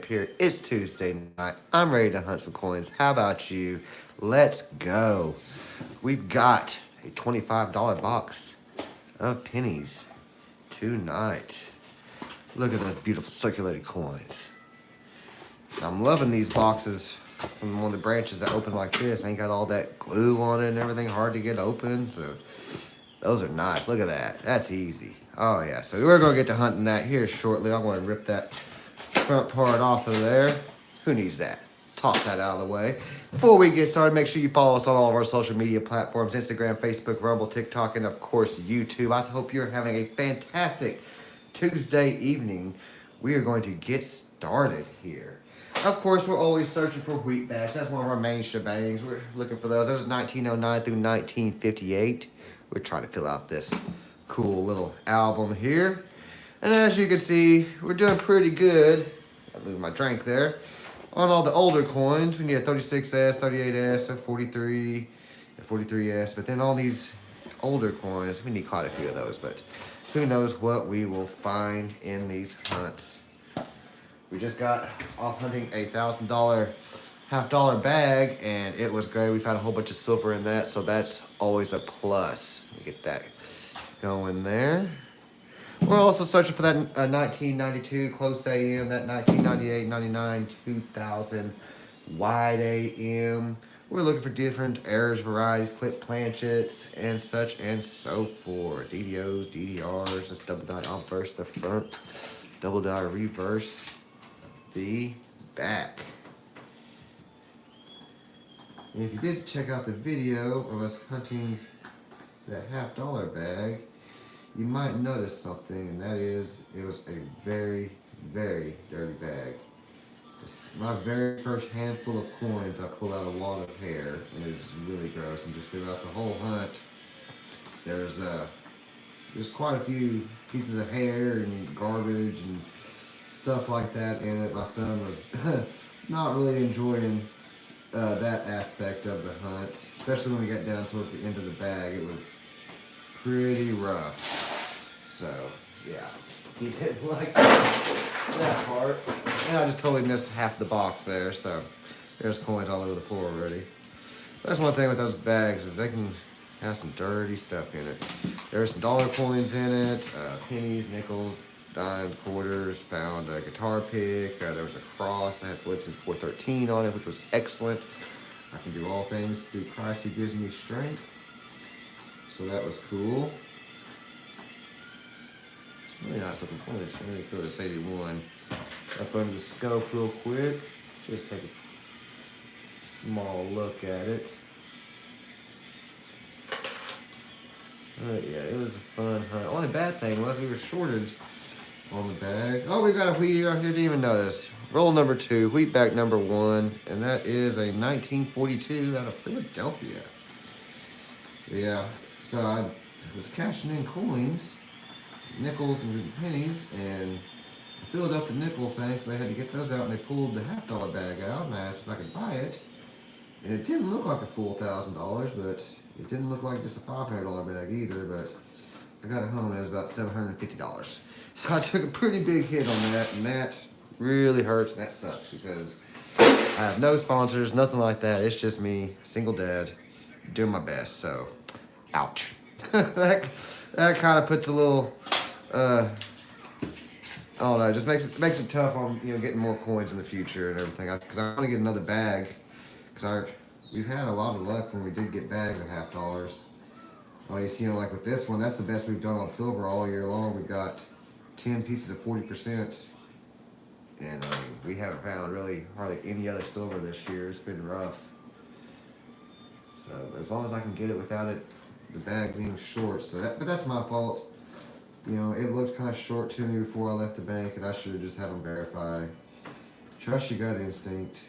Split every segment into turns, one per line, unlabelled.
here. It's Tuesday night. I'm ready to hunt some coins. How about you? Let's go. We've got a $25 box of pennies tonight. Look at those beautiful circulated coins. I'm loving these boxes from one of the branches that open like this. Ain't got all that glue on it and everything, hard to get open. So those are nice. Look at that. That's easy. Oh yeah. So we're gonna get to hunting that here shortly. I'm gonna rip that front part off of there. Who needs that? Toss that out of the way. Before we get started, make sure you follow us on all of our social media platforms: Instagram, Facebook, Rumble, TikTok, and of course YouTube. I hope you're having a fantastic Tuesday evening. We are going to get started here. Of course, we're always searching for wheat batch. That's one of our main shebangs. We're looking for those. Those are 1909 through 1958. We're trying to fill out this cool little album here. And as you can see, we're doing pretty good. I moved my drink there. On all the older coins, we need a 36S, 38S, a 43, a 43S. But then all these older coins, we need quite a few of those. But who knows what we will find in these hunts. We just got off hunting a $1,000 half-dollar bag, and it was great. We found a whole bunch of silver in that, so that's always a plus. We get that going there. We're also searching for that 1992 close AM, that 1998, 99, 2000 wide AM. We're looking for different errors, varieties, clip planchets, and such and so forth. DDOs, DDRs, just double die reverse the front, double die reverse the back. And if you did check out the video of us hunting that half-dollar bag, you might notice something, and that is it was a very, very dirty bag. It's my very first handful of coins, I pulled out a wad of hair, and it's really gross. And just throughout the whole hunt, there's quite a few pieces of hair and garbage and stuff like that in it. My son was not really enjoying that aspect of the hunt, especially when we got down towards the end of the bag. It was pretty rough. So yeah, he didn't like that part. And I just totally missed half the box there. So there's coins all over the floor already. That's one thing with those bags, is they can have some dirty stuff in it. There's some dollar coins in it, pennies, nickels, dimes, quarters. Found a guitar pick. There was a cross that had Philippians 4:13 on it, which was excellent. I can do all things through Christ who gives me strength. So that was cool. It's really nice looking coins. I'm going to throw this 81 up under the scope real quick. Just take a small look at it. Yeah, it was a fun hunt. Only bad thing was we were shorted on the bag. Oh, we got a wheat here. I didn't even notice. Roll number 2, wheat bag number 1, and that is a 1942 out of Philadelphia. Yeah, so I was cashing in coins, nickels and pennies, and I filled up the nickel thing, so they had to get those out, and they pulled the half-dollar bag out, and I asked if I could buy it. And it didn't look like a full $1,000, but it didn't look like just a $500 bag either, but I got it home and it was about $750. So I took a pretty big hit on that, and that really hurts, and that sucks, because I have no sponsors, nothing like that. It's just me, single dad, doing my best, so ouch. that kind of puts a little, I don't know, just makes it tough on, getting more coins in the future and everything. Because I want to get another bag, because we've had a lot of luck when we did get bags of $half-dollars. At least, like with this one, that's the best we've done on silver all year long. We've got 10 pieces of 40%. And we haven't found really hardly any other silver this year. It's been rough. So as long as I can get it without the bag being short. But that's my fault. It looked kind of short to me before I left the bank, and I should have just had them verify. Trust your gut instinct.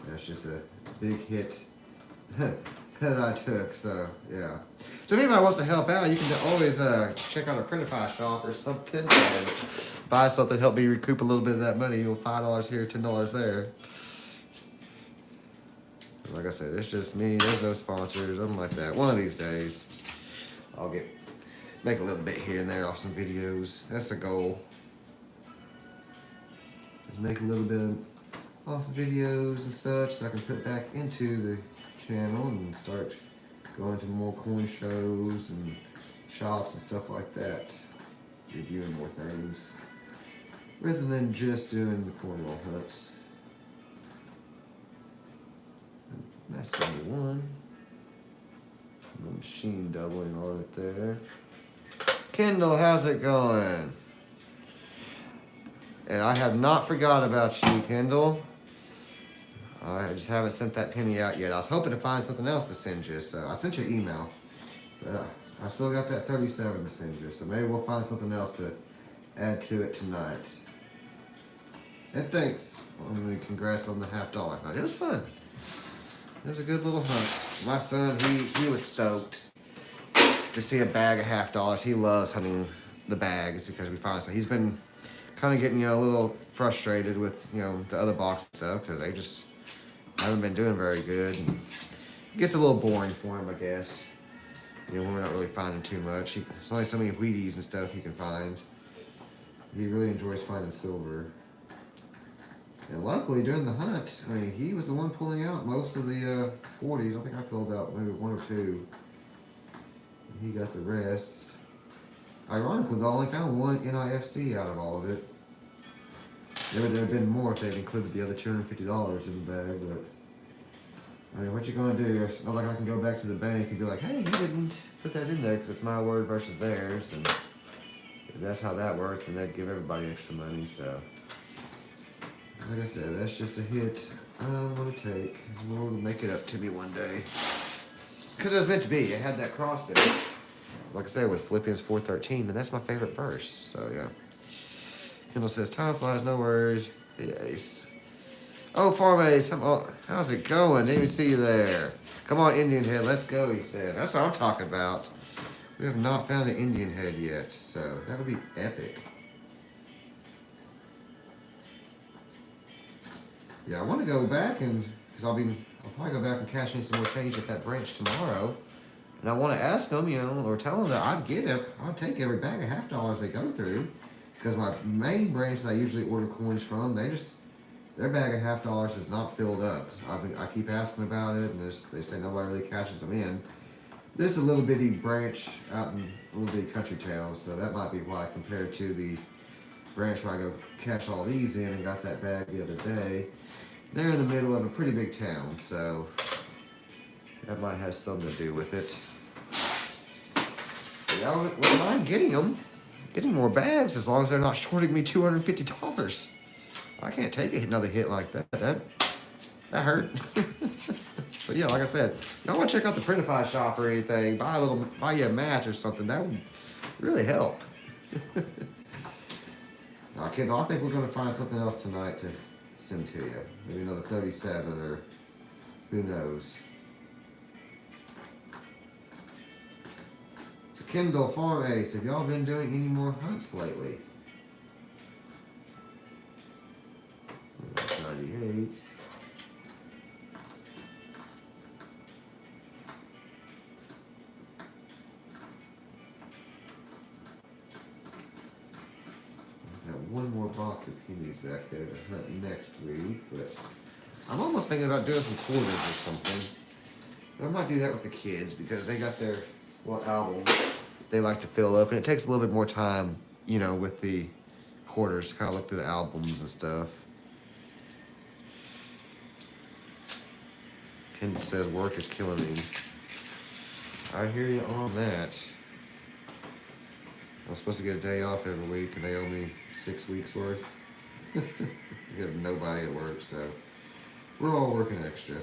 That's just a big hit that I took, so yeah. So if anybody wants to help out, you can always check out a Printify shop or something and buy something, help me recoup a little bit of that money. $5 here, $10 there. Like I said, it's just me. There's no sponsors, nothing like that. One of these days, I'll make a little bit here and there off some videos. That's the goal. make a little bit off videos and such so I can put back into the channel and start going to more coin shows and shops and stuff like that. Reviewing more things. Rather than just doing the coin roll hunts. And that's number one. The machine doubling on it there. Kendall, how's it going? And I have not forgot about you, Kendall. I just haven't sent that penny out yet. I was hoping to find something else to send you, so I sent you an email. But I still got that 37 to send you, so maybe we'll find something else to add to it tonight. And thanks. Congrats on the $50 hunt. It was fun. It was a good little hunt. My son, he was stoked to see a bag of $50. He loves hunting the bags because we find so he's been kind of getting a little frustrated with the other box stuff because they just haven't been doing very good. And it gets a little boring for him, I guess. When we're not really finding too much. There's only so many Wheaties and stuff he can find. He really enjoys finding silver. And luckily during the hunt, he was the one pulling out most of the 40s. I think I pulled out maybe one or two. He got the rest. Ironically, I only found one NIFC out of all of it. There would have been more if they'd included the other $250 in the bag, but what you gonna do? It's not like I can go back to the bank and be like, hey, you didn't put that in there because it's my word versus theirs, and if that's how that works, then they'd give everybody extra money. So, like I said, that's just a hit I'm gonna take. Lord will make it up to me one day because it was meant to be. It had that cross in it. Like I said, with Philippians 4:13, and that's my favorite verse. So yeah. Kendall says, time flies, no worries. Yes. Oh, Farm Ace, how's it going? Didn't even see you there. Come on, Indian Head, let's go, he said. That's what I'm talking about. We have not found an Indian Head yet, so that would be epic. Yeah, I want to go back because I'll probably go back and cash in some more change at that branch tomorrow. And I want to ask them, or tell them that I'd take every bag of $50 they go through. Because my main branch that I usually order coins from, their bag of $50 is not filled up. I keep asking about it, and they say nobody really cashes them in. There's a little bitty branch out in a little bitty country town, so that might be why compared to the branch where I go cash all these in and got that bag the other day. They're in the middle of a pretty big town, so that might have something to do with it. But yeah, I wouldn't mind getting more bags as long as they're not shorting me $250. I can't take another hit like that. That hurt. So yeah, like I said, y'all want to check out the Printify shop or anything, buy you a match or something, that would really help. Okay, I think we're going to find something else tonight to send to you. Maybe another 37 or who knows. So Kendall, Farm Ace, have y'all been doing any more hunts lately? That's 98. One more box of pennies back there to hunt next week, but I'm almost thinking about doing some quarters or something. I might do that with the kids because they got their album they like to fill up, and it takes a little bit more time, with the quarters to kind of look through the albums and stuff. Ken says work is killing him. I hear you on that. I'm supposed to get a day off every week, and they owe me 6 weeks worth. We have nobody at work, so we're all working extra.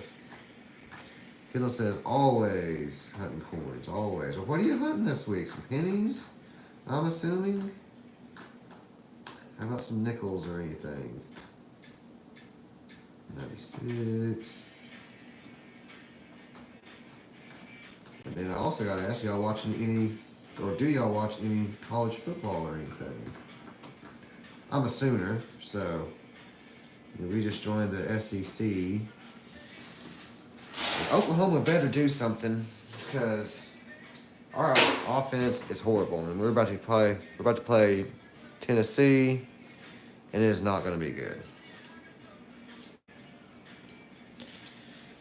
Kendall says, always hunting coins, always. Well, what are you hunting this week? Some pennies, I'm assuming? How about some nickels or anything? 96. And then I also got to ask, y'all watching any, or do y'all watch any college football or anything? I'm a Sooner, so we just joined the SEC. And Oklahoma better do something because our offense is horrible, and we're about to play Tennessee, and it is not going to be good.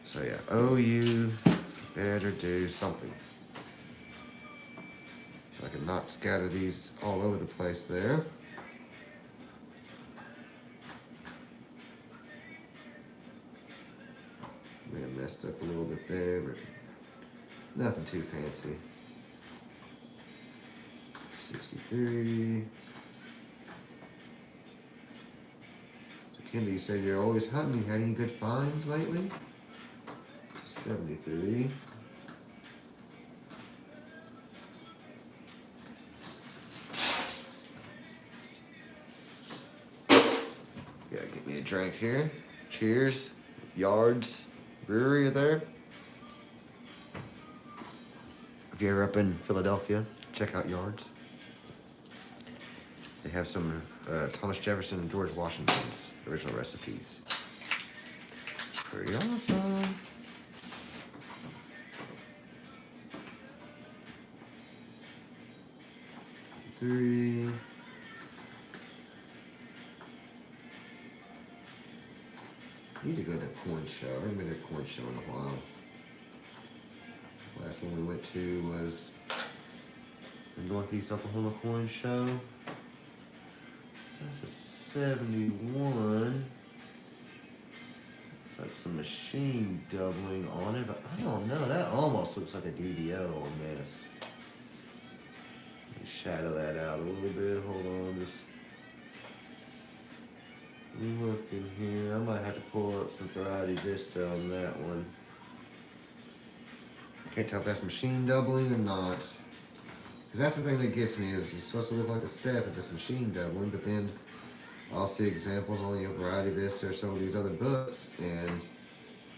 So yeah, OU better do something. I can not scatter these all over the place there. May have messed up a little bit there, but nothing too fancy. 63. So Kendi, you said you're always hunting. Had any good finds lately? 73. Yeah, get me a drink here. Cheers. Yards Brewery there. If you're ever up in Philadelphia, check out Yards. They have some Thomas Jefferson and George Washington's original recipes. Pretty awesome. Three. Need to go to a coin show. I haven't been to a coin show in a while. Last one we went to was the Northeast Oklahoma Coin Show. That's a 71. It's like some machine doubling on it, but I don't know. That almost looks like a DDO on this. Let me shadow that out a little bit. Hold on, just looking here. I might have to pull up some Variety Vista on that one. Can't tell if that's machine doubling or not. Because that's the thing that gets me, is it's supposed to look like a step if it's machine doubling, but then I'll see examples on the Variety Vista or some of these other books, and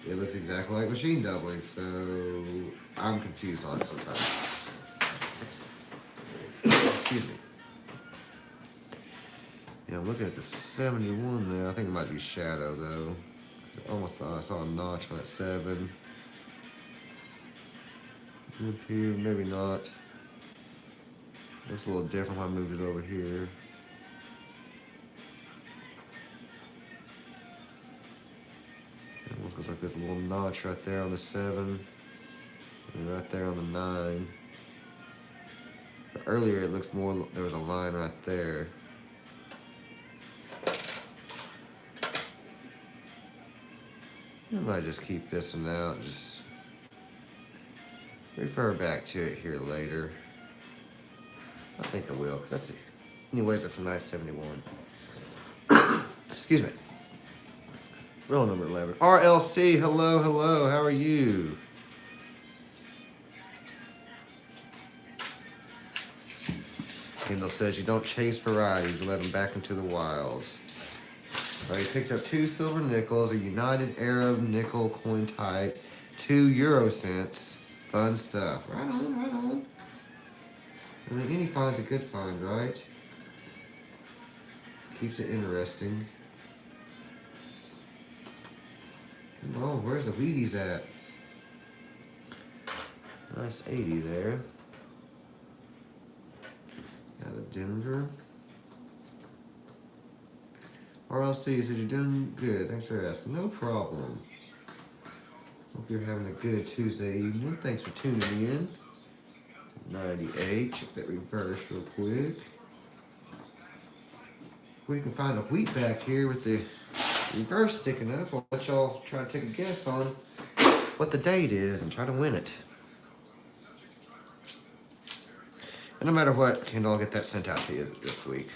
it looks exactly like machine doubling, so I'm confused on it sometimes. Excuse me. Yeah, I'm looking at the 71 there. I think it might be shadow though. I almost thought I saw a notch on that 7. Up here, maybe not. Looks a little different when I moved it over here. It almost looks like there's a little notch right there on the 7 and right there on the 9. But earlier it looked more, there was a line right there. I might just keep this one out, just refer back to it here later. I think I will, because that's, anyways, that's a nice 71. Excuse me. Roll number 11. RLC, hello, hello, how are you? Kendall says you don't chase varieties, you let them back into the wild. All right, he picked up 2 silver nickels, a United Arab nickel coin type, 2 euro cents. Fun stuff. Right on, right on. I mean, any find's a good find, right? Keeps it interesting. Come on, where's the Wheaties at? Nice 80 there. Out of Denver. RLC said you're doing good. Thanks for asking. No problem. Hope you're having a good Tuesday evening. Thanks for tuning in. 98. Check that reverse real quick. We can find a wheat back here with the reverse sticking up. I'll let y'all try to take a guess on what the date is and try to win it. And no matter what, Kendall, I'll get that sent out to you this week.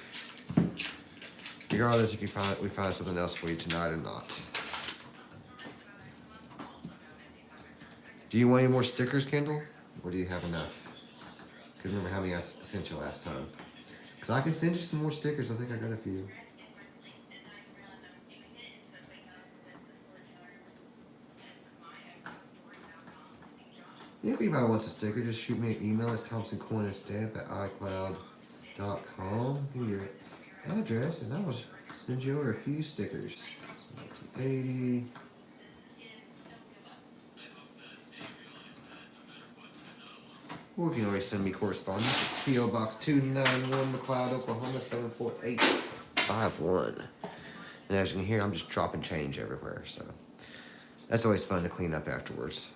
Regardless if we find something else for you tonight or not. Do you want any more stickers, Kendall? Or do you have enough? Because remember how many I sent you last time. Because I can send you some more stickers. I think I got a few. If anybody wants a sticker, just shoot me an email. It's thompsoncoinandstamp at icloud.com. Give me your address and I will send you over a few stickers. 80. Or you can always send me correspondence at P.O. Box 291, Mcloud, Oklahoma 74851. And as you can hear, I'm just dropping change everywhere. So That's always fun to clean up afterwards.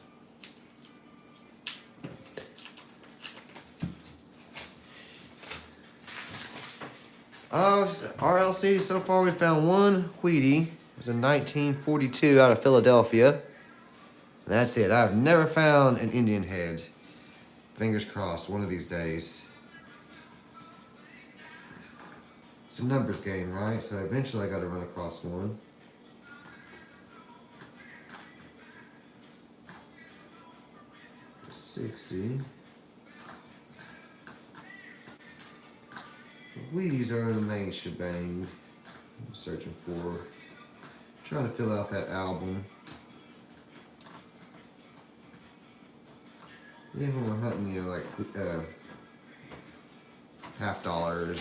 RLC, so far we found one Wheatie. It was in 1942 out of Philadelphia. And that's it. I've never found an Indian head. Fingers crossed, one of these days. It's a numbers game, right? So eventually I got to run across one. $60. The Wheaties are in the main shebang. I'm searching for. Trying to fill out that album. Even when we're hunting, you know, like $half and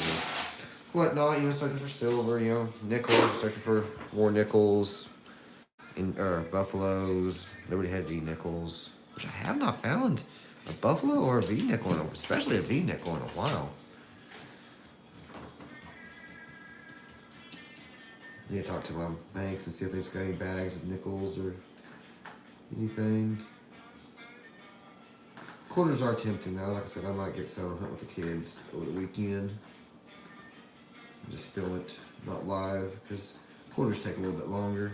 whatnot, you know, searching for silver, you know, nickels, searching for more nickels, buffaloes, Liberty Head V nickels, which I have not found a buffalo or a V nickel, especially a V nickel in a while. I need to talk to my banks and see if they've got any bags of nickels or anything. Quarters are tempting though. Like I said, I might get some hunt with the kids over the weekend. Just film it, not live, because quarters take a little bit longer.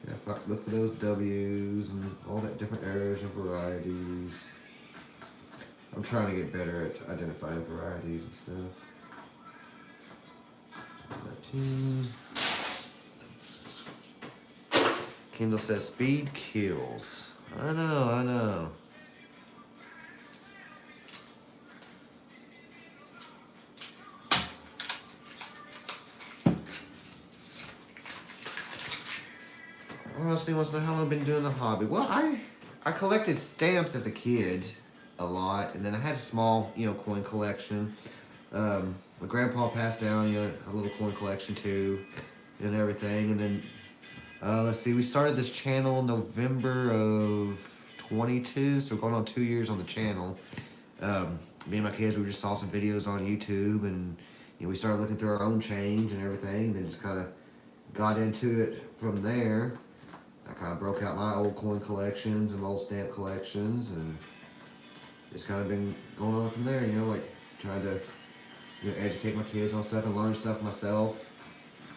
Yeah, if I look for those W's and all that different errors and varieties. I'm trying to get better at identifying varieties and stuff. 19. Kendall says speed kills. I know. Honestly, wants to know how long I've been doing the hobby. Well, I collected stamps as a kid a lot, and then I had a small, you know, coin collection. My grandpa passed down, you know, a little coin collection too, and everything. And then, let's see, we started this channel in November of 22, so we're going on 2 years on the channel. Me and my kids, we just saw some videos on YouTube, and you know, we started looking through our own change and everything, and then just kind of got into it from there. I kind of broke out my old coin collections and old stamp collections, and just kind of been going on from there, you know, like trying to, you know, educate my kids on stuff and learn stuff myself.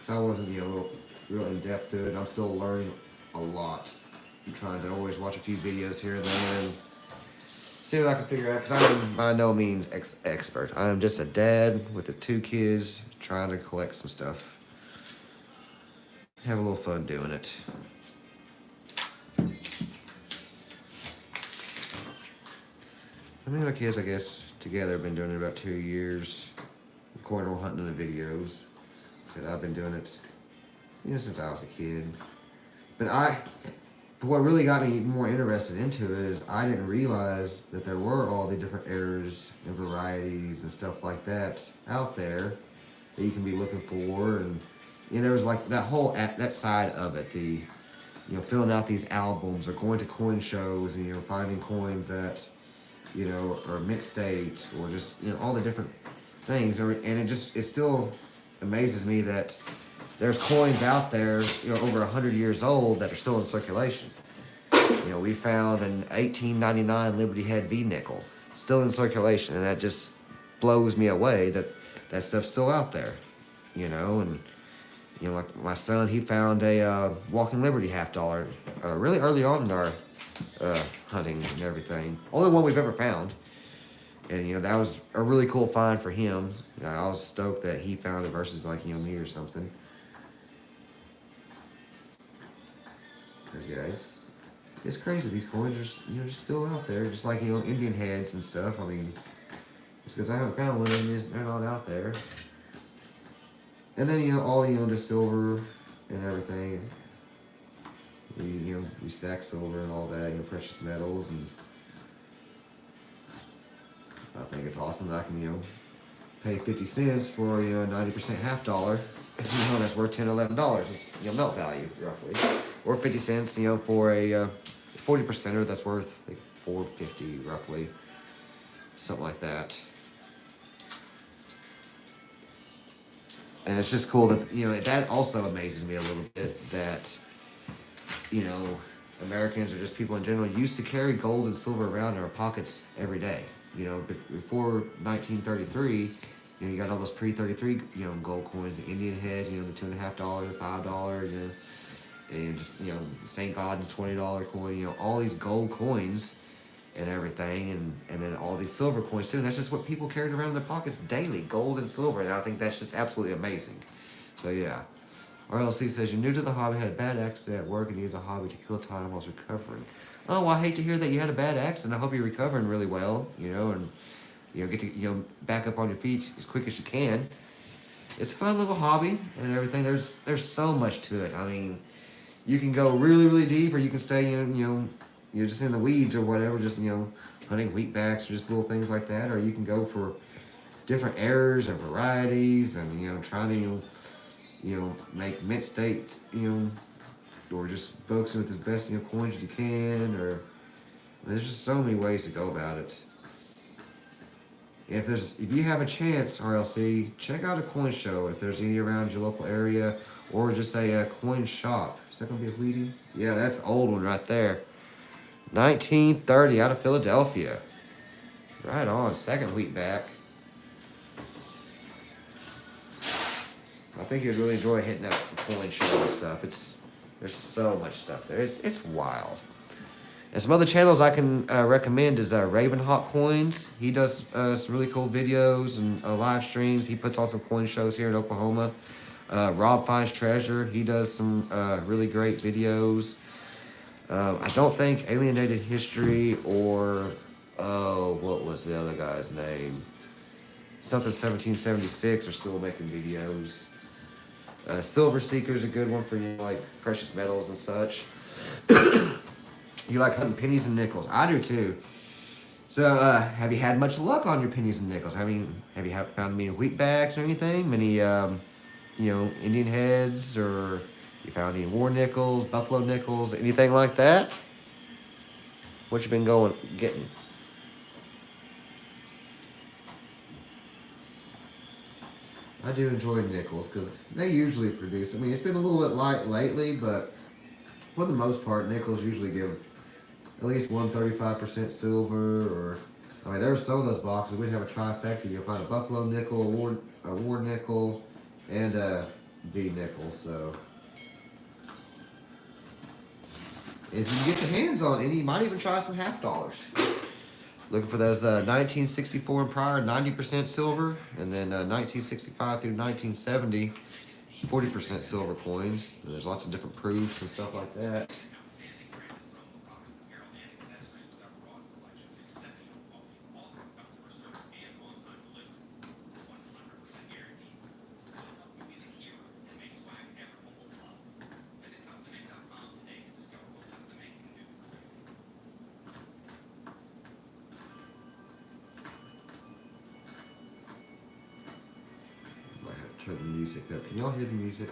So I wasn't, you know, real in depth to it. I'm still learning a lot. I'm trying to always watch a few videos here and there and see what I can figure out, because I'm by no means expert. I am just a dad with the 2 kids trying to collect some stuff. Have a little fun doing it. I mean, my kids, I guess, together have been doing it about 2 years. Cornhole hunting in the videos. But I've been doing it, you know, since I was a kid. But what really got me more interested into it is I didn't realize that there were all the different errors and varieties and stuff like that out there that you can be looking for. And you know, there was like that side of it, the, you know, filling out these albums or going to coin shows and, you know, finding coins that, you know, are mint state or just, you know, all the different things. And it still amazes me that there's coins out there, you know, over 100 years old that are still in circulation. You know, we found an 1899 Liberty Head V nickel still in circulation, and that just blows me away that that stuff's still out there, you know. And you know, like my son, he found a Walking Liberty $half really early on in our hunting and everything. Only one we've ever found. And, you know, that was a really cool find for him. You know, I was stoked that he found it versus, like, you know, me or something. But, yeah, it's crazy. These coins are just, you know, just still out there. Just like, you know, Indian heads and stuff. I mean, just because I haven't found one, they're not out there. And then, you know, all, you know, the silver and everything. You know, we stack silver and all that, you know, precious metals. And I think it's awesome that I can, you know, pay 50 cents for, you know, a 90% $half. You know, that's worth $10 or $11. It's, you know, melt value, roughly. Or 50 cents, you know, for a 40%er that's worth, like, $4.50, roughly. Something like that. And it's just cool that, you know, that also amazes me a little bit that, you know, Americans or just people in general used to carry gold and silver around in our pockets every day. You know, before 1933, you know, you got all those pre-33, you know, gold coins, the Indian heads, you know, the $2.50, $5, you know, and just, you know, St. Gaudens $20 coin, you know, all these gold coins and everything, and then all these silver coins too. And that's just what people carried around in their pockets daily, gold and silver. And I think that's just absolutely amazing. So yeah. RLC says, you're new to the hobby, had a bad accident at work and needed the hobby to kill time whilst recovering. Oh, well, I hate to hear that you had a bad accident. I hope you're recovering really well, you know, and, you know, get to, you know, back up on your feet as quick as you can. It's a fun little hobby and everything. There's so much to it. I mean, you can go really, really deep, or you can stay in, you know, you're just in the weeds or whatever, just, you know, hunting wheatbacks or just little things like that. Or you can go for different errors and varieties and, you know, trying to, you know, make mint state, you know, or just books with the best, you know, coins you can, or there's just so many ways to go about it. If you have a chance, RLC, check out a coin show if there's any around your local area, or just a coin shop. Is that gonna be a Wheatie? Yeah, that's an old one right there. 1930 out of Philadelphia. Right on, second wheatback. I think you'd really enjoy hitting that coin show and stuff. There's so much stuff there. It's wild. And some other channels I can recommend is Ravenhawk Coins. He does some really cool videos and live streams. He puts on some coin shows here in Oklahoma. Rob Finds Treasure. He does some really great videos. I don't think Alienated History or, what was the other guy's name? Something 1776 are still making videos. Silver Seeker's a good one for, you know, like precious metals and such. You like hunting pennies and nickels. I do too. So, have you had much luck on your pennies and nickels? I mean, have you found many wheatbacks or anything? Many, you know, Indian heads, or you found any war nickels, buffalo nickels, anything like that? What you been getting? I do enjoy nickels because they usually produce. I mean, it's been a little bit light lately, but for the most part, nickels usually give at least 135% silver. Or, I mean, there's some of those boxes we'd have a trifecta. You'll find a buffalo nickel, a war nickel, and a V nickel. So, if you can get your hands on any, you might even try some $half. Looking for those 1964 and prior, 90% silver, and then 1965 through 1970, 40% silver coins. And there's lots of different proofs and stuff like that. Turn the music up. Can y'all hear the music?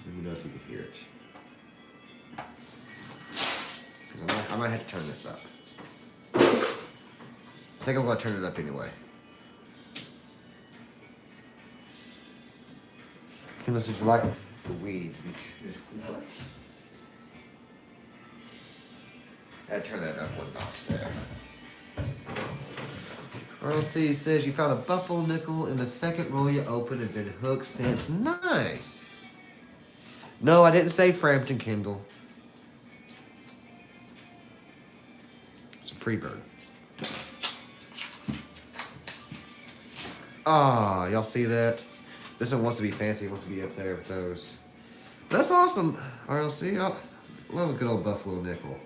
Let me know if you can hear it. I might have to turn this up. I think I'm going to turn it up anyway. Unless it's like the weeds. What? I had to turn that up one notch there. RLC says you found a buffalo nickel in the second roll you opened and been hooked since. Nice. No, I didn't say Frampton Kindle. It's a Freebird. Ah, y'all see that? This one wants to be fancy. It wants to be up there with those. That's awesome, RLC. I love a good old buffalo nickel.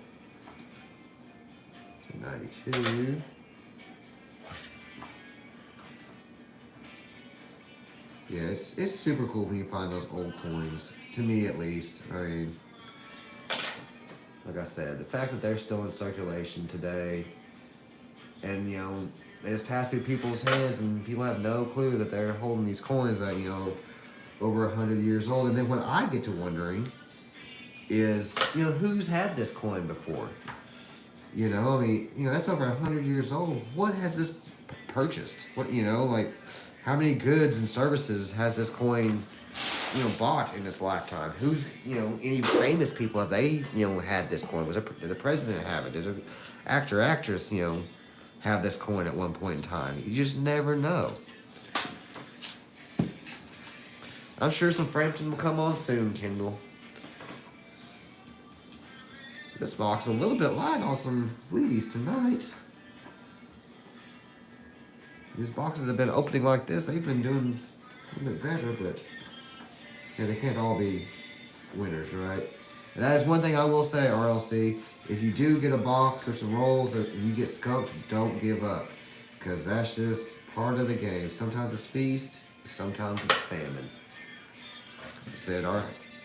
92. Yeah, it's super cool when you find those old coins. To me, at least. I mean, like I said, the fact that they're still in circulation today, and you know, they just pass through people's hands, and people have no clue that they're holding these coins that, you know, over 100 years old. And then what I get to wondering is, you know, who's had this coin before? You know, I mean, you know, that's over 100 years old. What has this purchased? What, you know, like, how many goods and services has this coin bought in this lifetime? Who's, any famous people have they, had this coin? Did the president have it? Did an actor, actress, have this coin at one point in time? You just never know. I'm sure some Frampton will come on soon, Kendall. This box is a little bit light on some Wheaties tonight. These boxes have been opening like this. They've been doing a little bit better, but yeah, they can't all be winners, right? And that is one thing I will say, RLC. If you do get a box or some rolls or you get skunked, don't give up. Because that's just part of the game. Sometimes it's feast, sometimes it's famine. I said,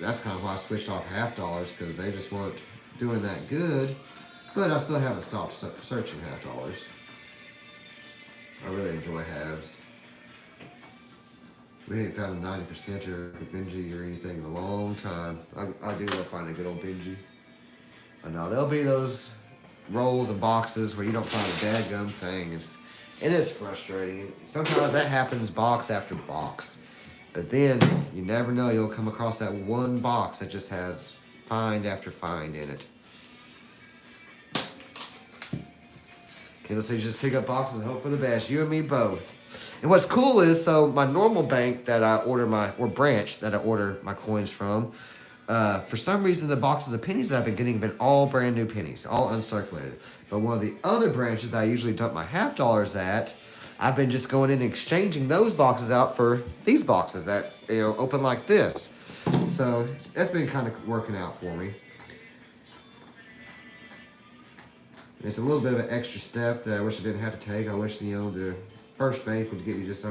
that's kind of why I switched off $half because they just weren't doing that good. But I still haven't stopped searching $half. I really enjoy halves. We ain't found a 90% or a Benji or anything in a long time. I do love finding a good old Benji. But no, there'll be those rolls and boxes where you don't find a dadgum thing. It is frustrating. Sometimes that happens box after box. But then, you never know, you'll come across that one box that just has find after find in it. Okay, let's say you just pick up boxes and hope for the best. You and me both. And what's cool is, so my normal bank that I order branch that I order my coins from, for some reason the boxes of pennies that I've been getting have been all brand new pennies, all uncirculated. But one of the other branches that I usually dump my $half at, I've been just going in and exchanging those boxes out for these boxes that, open like this. So that's been kind of working out for me. It's a little bit of an extra step that I wish I didn't have to take. I wish, the first bank would get you just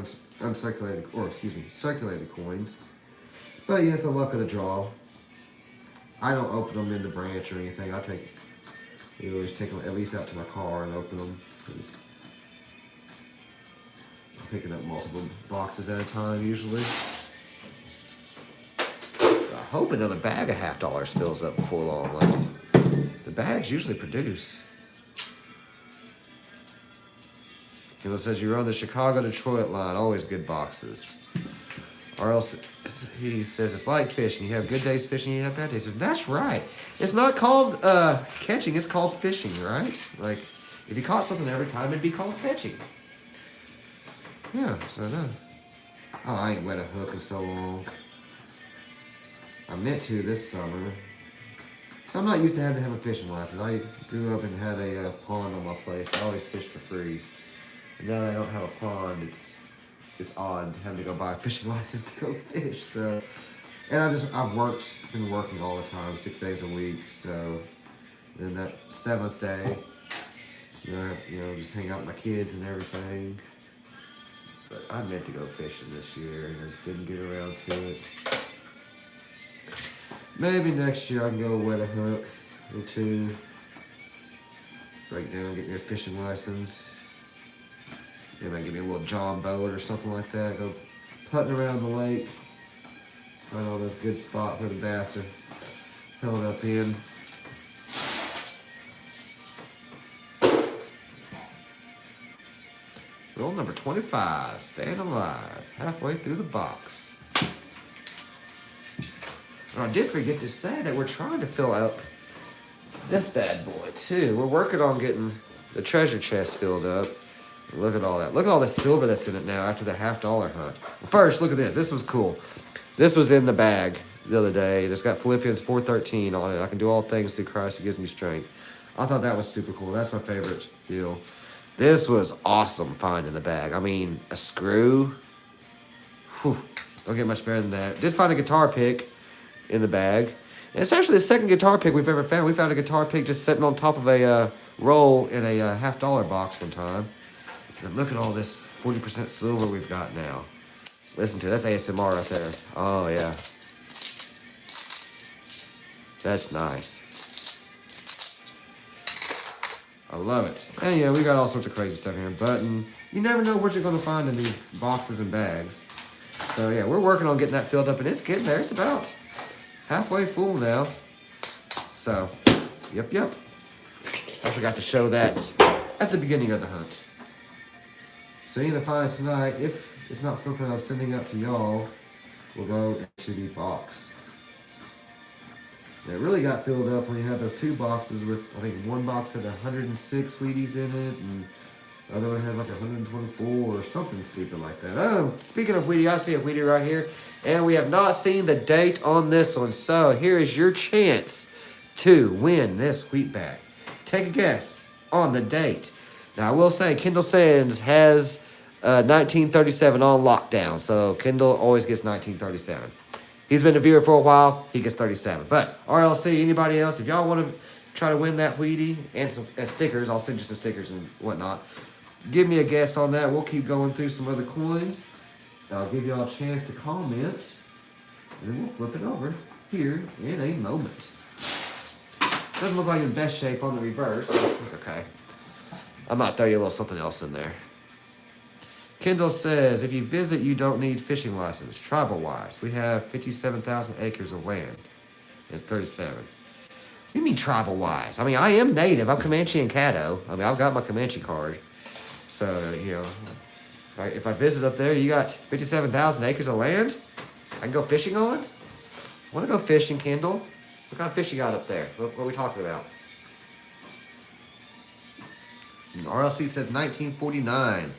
circulated coins. But yeah, it's the luck of the draw. I don't open them in the branch or anything. You always take them at least out to my car and open them. I'm picking up multiple boxes at a time usually. I hope another bag of $half fills up before long. Like, the bags usually produce. Kendall says you're on the Chicago-Detroit line. Always good boxes. Or else he says it's like fishing. You have good days fishing, you have bad days fishing. That's right. It's not called catching. It's called fishing, right? Like, if you caught something every time, it'd be called catching. Yeah, so no. Oh, I ain't wet a hook in so long. I meant to this summer. So I'm not used to having to have a fishing license. I grew up and had a pond on my place. I always fished for free. And now that I don't have a pond, it's odd having to go buy a fishing license to go fish. So, and I've been working all the time, 6 days a week. So then that 7th day, just hang out with my kids and everything. But I meant to go fishing this year and just didn't get around to it. Maybe next year I can go wet a hook or two. Break down, get me a fishing license. Maybe I give me a little John boat or something like that. Go putting around the lake. Find all those good spots where the bass are held up in. Roll number 25, staying alive, halfway through the box. And I did forget to say that we're trying to fill up this bad boy too. We're working on getting the treasure chest filled up. Look at all that. Look at all the silver that's in it now after the $half hunt. First, look at this. This was cool. This was in the bag the other day. It's got Philippians 4:13 on it. I can do all things through Christ who gives me strength. I thought that was super cool. That's my favorite deal. This was awesome find in the bag. I mean, a screw. Whew. Don't get much better than that. Did find a guitar pick in the bag. And it's actually the second guitar pick we've ever found. We found a guitar pick just sitting on top of a roll in a $half box one time. And look at all this 40% silver we've got now. Listen to it. That's ASMR right there. Oh, yeah. That's nice. I love it. And yeah, we got all sorts of crazy stuff here. But you never know what you're going to find in these boxes and bags. So yeah, we're working on getting that filled up. And it's getting there. It's about halfway full now. So, yep. I forgot to show that at the beginning of the hunt. So any of the finds tonight, if it's not something I'm sending out to y'all, will go into the box. And it really got filled up when you had those two boxes with, I think one box had 106 Wheaties in it, and the other one had like 124 or something stupid like that. Oh, speaking of Wheatie, I see a Wheatie right here, and we have not seen the date on this one. So here is your chance to win this wheat bag. Take a guess on the date. Now, I will say, Kendall Sands has 1937 on lockdown. So, Kendall always gets 1937. He's been a viewer for a while. He gets 37. But, RLC, anybody else, if y'all want to try to win that Wheatie and some stickers, I'll send you some stickers and whatnot. Give me a guess on that. We'll keep going through some other coins. I'll give y'all a chance to comment. And then we'll flip it over here in a moment. Doesn't look like in best shape on the reverse. It's okay. I might throw you a little something else in there. Kendall says, if you visit, you don't need fishing license. Tribal-wise, we have 57,000 acres of land. It's 37. What do you mean tribal-wise? I mean, I am native. I'm Comanche and Caddo. I mean, I've got my Comanche card. So, you know, if I visit up there, you got 57,000 acres of land I can go fishing on? I want to go fishing, Kendall. What kind of fish you got up there? What are we talking about? And RLC says 1949.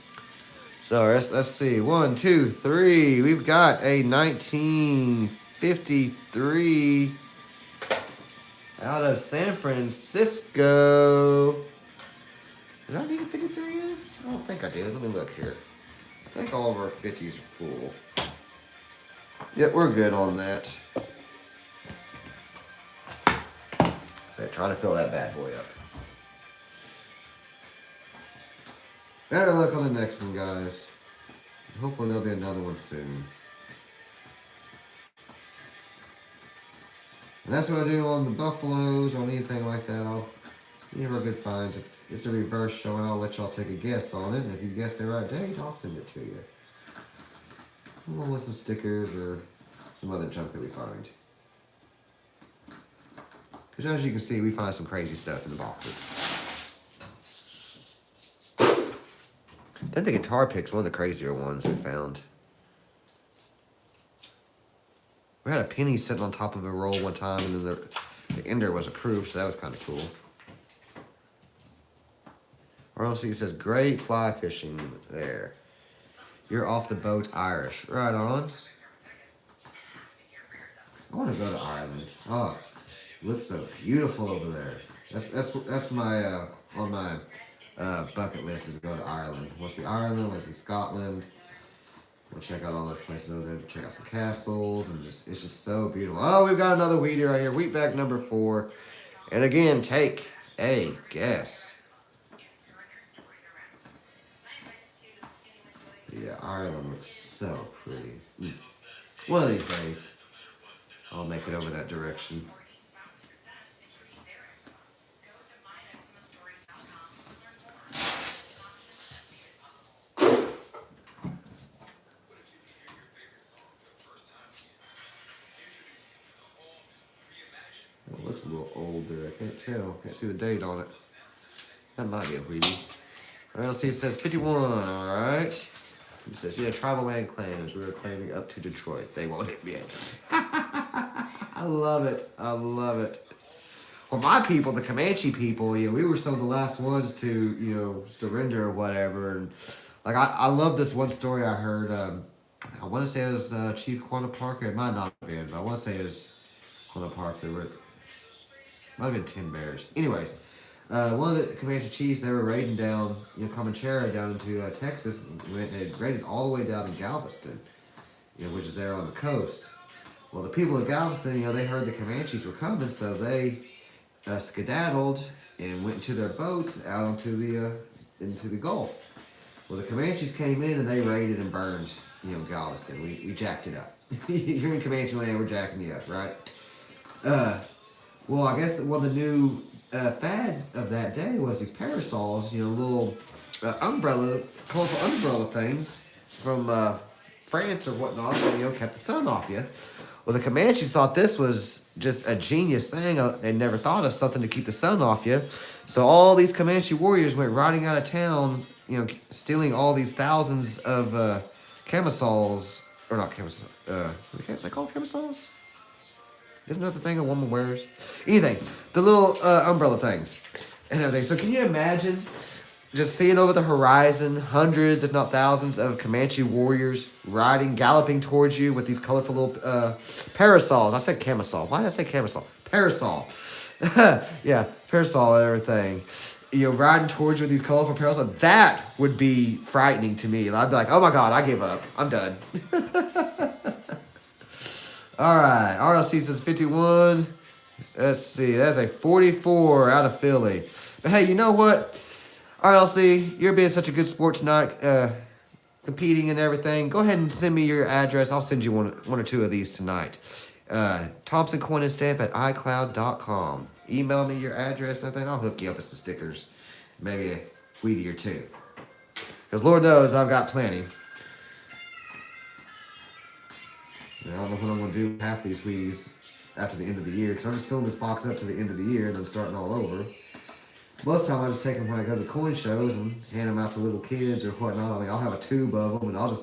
So let's see. 1, 2, 3. We've got a 1953 out of San Francisco. Did I need a 53 is? I don't think I did. Let me look here. I think all of our 50s are full. Yep, we're good on that. So trying to fill that bad boy up. Better luck on the next one, guys. Hopefully there'll be another one soon. And that's what I do on the Buffaloes, on anything like that. I'll give a good finds. If it's a reverse showing, I'll let y'all take a guess on it. And if you guess the right date, I'll send it to you. Along with some stickers or some other junk that we find. Because as you can see, we find some crazy stuff in the boxes. I think the guitar pick's one of the crazier ones we found. We had a penny sitting on top of a roll one time, and then the ender was approved, so that was kind of cool. RLC says, great fly fishing there. You're off the boat Irish. Right on. I want to go to Ireland. Oh, it looks so beautiful over there. That's my on my bucket list is to go to Ireland. I want to see Ireland. I want to see Scotland. We'll check out all those places over there. Check out some castles and it's just so beautiful. Oh, we've got another wheatie right here. Wheat bag number 4. And again, take a guess. Yeah, Ireland looks so pretty. One of these days, I'll make it over that direction. It looks a little older. I can't tell. Can't see the date on it. That might be a wheatie. RLC says 51. All right. It says, yeah, tribal land claims. We were claiming up to Detroit. They won't hit me. I love it. I love it. Well, my people, the Comanche people, you know, we were some of the last ones to, you know, surrender or whatever. And like, I love this one story I heard. I want to say it was Chief Quanah Parker. It might not have been, but I want to say it was Quanah Parker. Might have been 10 Bears. Anyways. One of the Comanche chiefs, they were raiding down, you know, Comanchera down into Texas. They raided all the way down to Galveston, you know, which is there on the coast. Well, the people of Galveston, you know, they heard the Comanches were coming, so they skedaddled and went into their boats out into the Gulf. Well, the Comanches came in and they raided and burned, you know, Galveston. We jacked it up. You're in Comanche land, we're jacking you up, right? Well, I guess one of the new fads of that day was these parasols, you know, little colorful umbrella things from France or whatnot, that, you know, kept the sun off you. Well, the Comanches thought this was just a genius thing. They never thought of something to keep the sun off you. So all these Comanche warriors went riding out of town, you know, stealing all these thousands of camisoles Or not camisole. They call it camisoles? Isn't that the thing a woman wears? Anything. The little umbrella things and everything. So can you imagine just seeing over the horizon hundreds, if not thousands, of Comanche warriors riding, galloping towards you with these colorful little parasols. I said camisole. Why did I say camisole? Parasol. Yeah, parasol and everything. You know, riding towards you with these colorful parasols. That would be frightening to me. I'd be like, oh my God, I give up. I'm done. All right, RLC says 51. Let's see, that's a 44 out of Philly. But hey, you know what? RLC, you're being such a good sport tonight, competing and everything. Go ahead and send me your address. I'll send you one or two of these tonight. thompsoncoinandstamp at icloud.com. Email me your address and everything. I'll hook you up with some stickers. Maybe a Wheatie or two. Because Lord knows I've got plenty. I don't know what I'm going to do with half these Wheaties after the end of the year. Because I'm just filling this box up to the end of the year and then starting all over. Most of the time I just take them when I go to the coin shows and hand them out to little kids or whatnot. I mean, I'll have a tube of them and a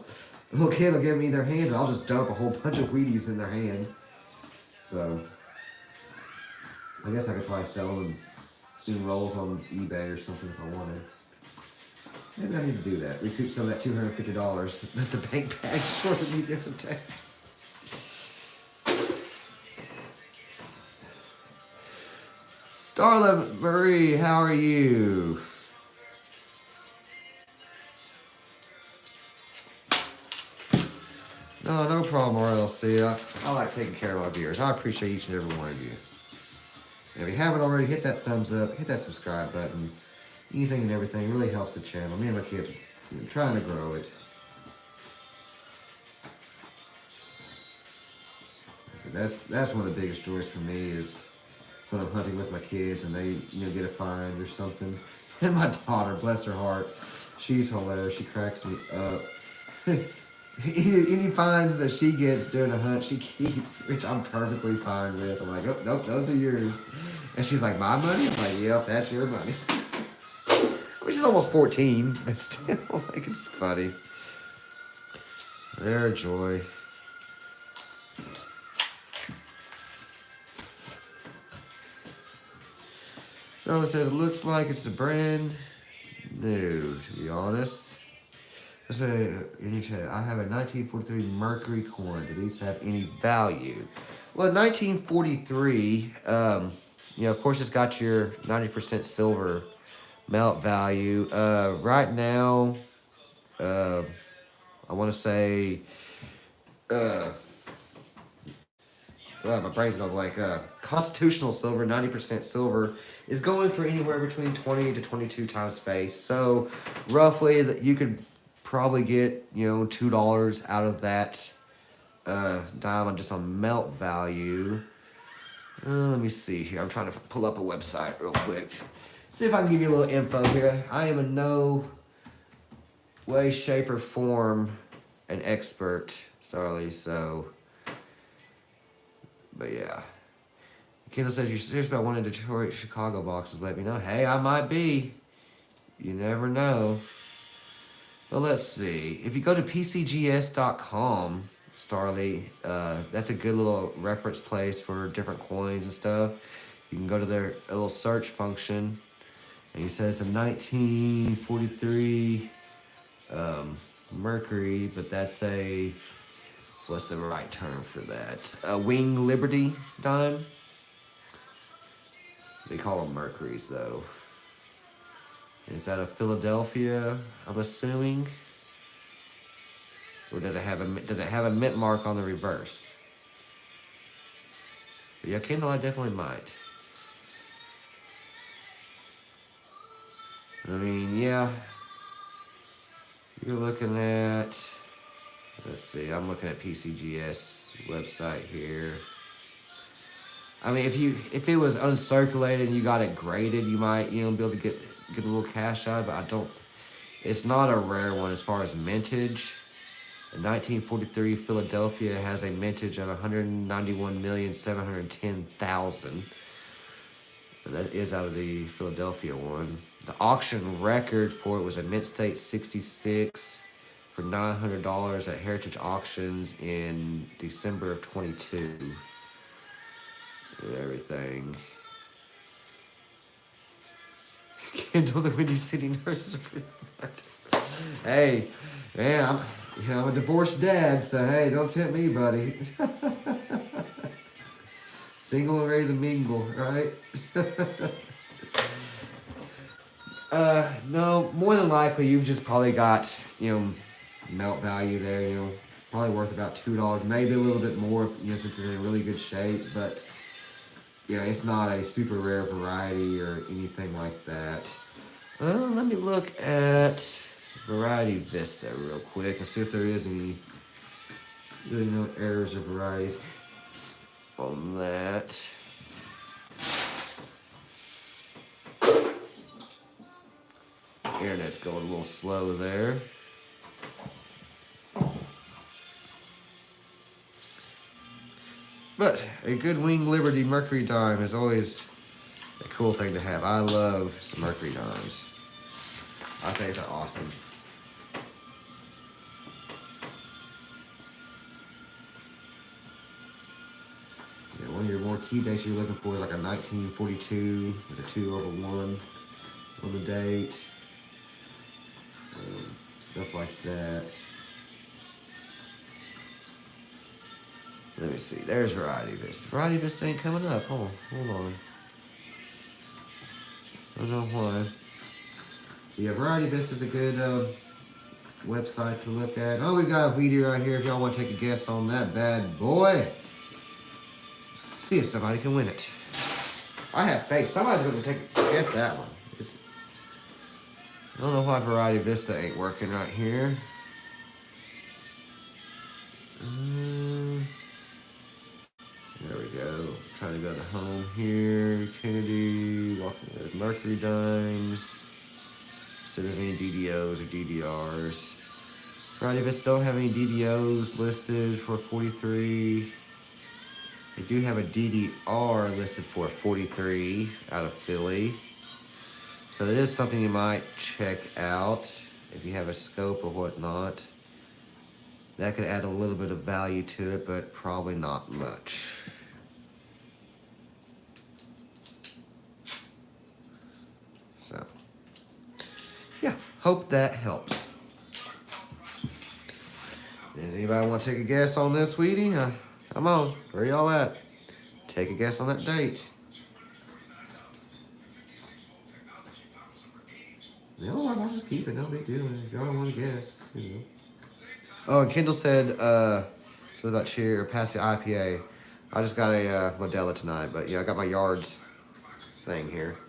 little kid will give me their hand and I'll just dump a whole bunch of Wheaties in their hand. So, I guess I could probably sell them in rolls on eBay or something if I wanted. Maybe I need to do that. Recoup some of that $250 that the bank bag shorted me the other day. Starla Marie, how are you? No problem, RLC. I like taking care of my viewers. I appreciate each and every one of you. And if you haven't already, hit that thumbs up, hit that subscribe button. Anything and everything really helps the channel. Me and my kid are trying to grow it. So that's one of the biggest joys for me is when I'm hunting with my kids and they get a find or something. And my daughter, bless her heart, she's hilarious. She cracks me up. Any finds that she gets during a hunt, she keeps, which I'm perfectly fine with. I'm like, oh, nope, those are yours. And she's like, my money? I'm like, yep, that's your money. I mean, she's almost 14, but still, like, it's funny. They're a joy. So it says, it looks like it's a brand new, to be honest. I have a 1943 Mercury coin. Do these have any value? Well, 1943, of course, it's got your 90% silver melt value. Right now, I want to say, my brain's going like constitutional silver, 90% silver, is going for anywhere between 20 to 22 times face. So, roughly, you could probably get, $2 out of that diamond just on melt value. Let me see here. I'm trying to pull up a website real quick. See if I can give you a little info here. I am in no way, shape, or form an expert, Starly, so. But yeah. Kendall says, you're serious about one of Detroit, Chicago boxes. Let me know. Hey, I might be. You never know. Well, let's see. If you go to pcgs.com, Starly, that's a good little reference place for different coins and stuff. You can go to their little search function, and you said it's a 1943 Mercury, but that's a, what's the right term for that? A Wing Liberty dime. They call them Mercuries, though. Is that a Philadelphia, I'm assuming? Or does it have a mint mark on the reverse? But yeah, Candlelight definitely might. I mean, yeah. You're looking at, let's see, I'm looking at PCGS website here. I mean, if it was uncirculated and you got it graded, you might, be able to get a little cash out, but it's not a rare one as far as mintage. The 1943 Philadelphia has a mintage of 191,710,000. That is out of the Philadelphia one. The auction record for it was a mint state 66, for $900 at Heritage Auctions in December of 22. Everything. Kendall, the Windy City Nurses. Hey, man, I'm a divorced dad, so hey, don't tempt me, buddy. Single and ready to mingle, right? No, more than likely you've just probably got, melt value there, probably worth about $2, maybe a little bit more, since it's in really good shape, but it's not a super rare variety or anything like that. Let me look at Variety Vista real quick and see if there is any really no errors or varieties on that. Internet's going a little slow there. But a good Wing Liberty Mercury dime is always a cool thing to have. I love some Mercury dimes. I think they're awesome. One of your more key dates you're looking for is like a 1942 with a 2/1 on the date. Stuff like that. Let me see. There's Variety Vista. Variety Vista ain't coming up. Hold on. I don't know why. Yeah, Variety Vista is a good website to look at. Oh, we've got a video right here if y'all want to take a guess on that bad boy. See if somebody can win it. I have faith. Somebody's going to guess that one. I don't know why Variety Vista ain't working right here. There we go. Trying to go to home here. Kennedy, walking with Mercury dimes. So there's any DDOs or DDRs. Variety Vista don't have any DDOs listed for 43. They do have a DDR listed for 43 out of Philly. So that is something you might check out if you have a scope or whatnot. That could add a little bit of value to it, but probably not much. So, yeah, hope that helps. Does anybody want to take a guess on this, Sweetie? Come on, where y'all at? Take a guess on that date. Otherwise, I'll just keep it. No big deal. If y'all don't want to guess, Oh, and Kendall said something about cheer or past the IPA. I just got a Modelo tonight, but I got my yards thing here.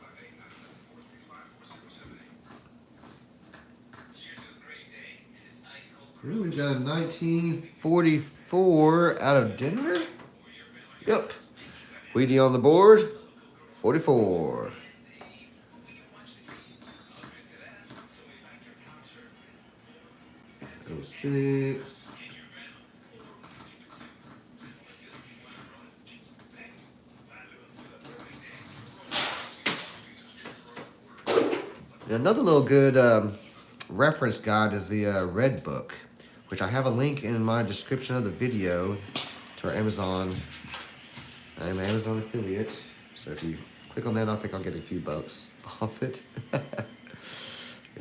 Ooh, we've got a 1944 out of Denver. Yep. Weedy on the board. 44. 06. Another little good reference guide is the Redbook, which I have a link in my description of the video to our Amazon. I'm an Amazon affiliate, so if you click on that, I think I'll get a few bucks off it.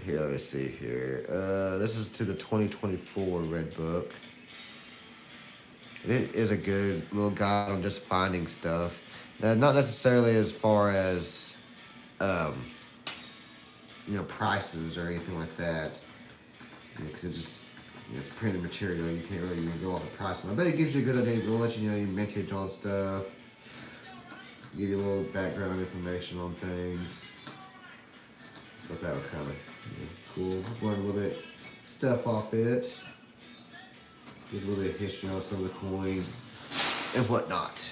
Here, let me see here. This is to the 2024 Redbook. And it is a good little guide on just finding stuff. Not necessarily as far as, prices or anything like that. Because it just, it's printed material. You can't really even go off the price. I bet it gives you a good idea. It'll let you know your vintage on stuff. Give you a little background information on things. So that was kind of cool. I've learned a little bit stuff off it. There's a little bit of history on some of the coins and whatnot.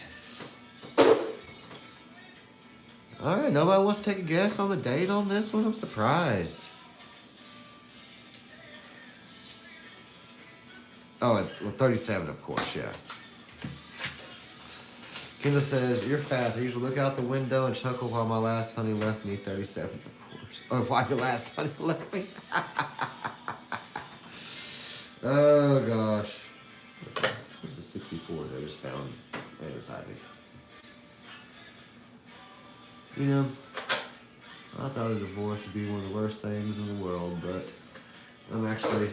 All right, nobody wants to take a guess on the date on this one? I'm surprised. Oh, well, 37, of course, yeah. Kendall says, you're fast. I usually look out the window and chuckle while my last honey left me. 37, of course. Or why your last honey left me. Oh gosh. Where's the 64 that I just found right beside me? You know, I thought a divorce would be one of the worst things in the world, but I'm actually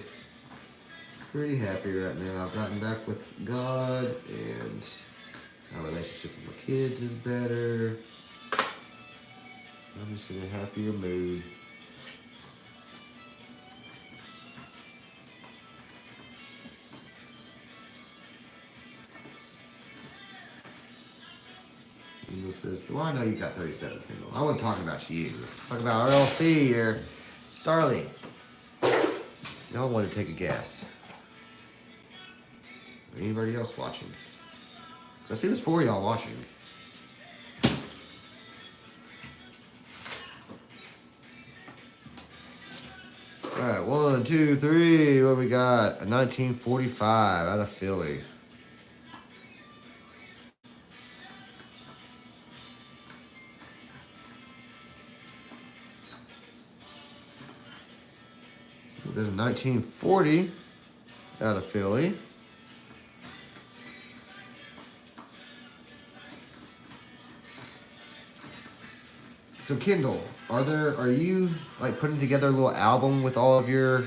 pretty happy right now. I've gotten back with God, and my relationship with my kids is better. I'm just in a happier mood. Kendall says, well, I know you got 37, Kendall. I wasn't talking about you. Talking about RLC here. Starly. Y'all want to take a guess. Anybody else watching? So I see there's 4 of y'all watching. All right, 1, 2, 3. What we got? A 1945 out of Philly. There's a 1940 out of Philly. So Kendall, are you like putting together a little album with all of your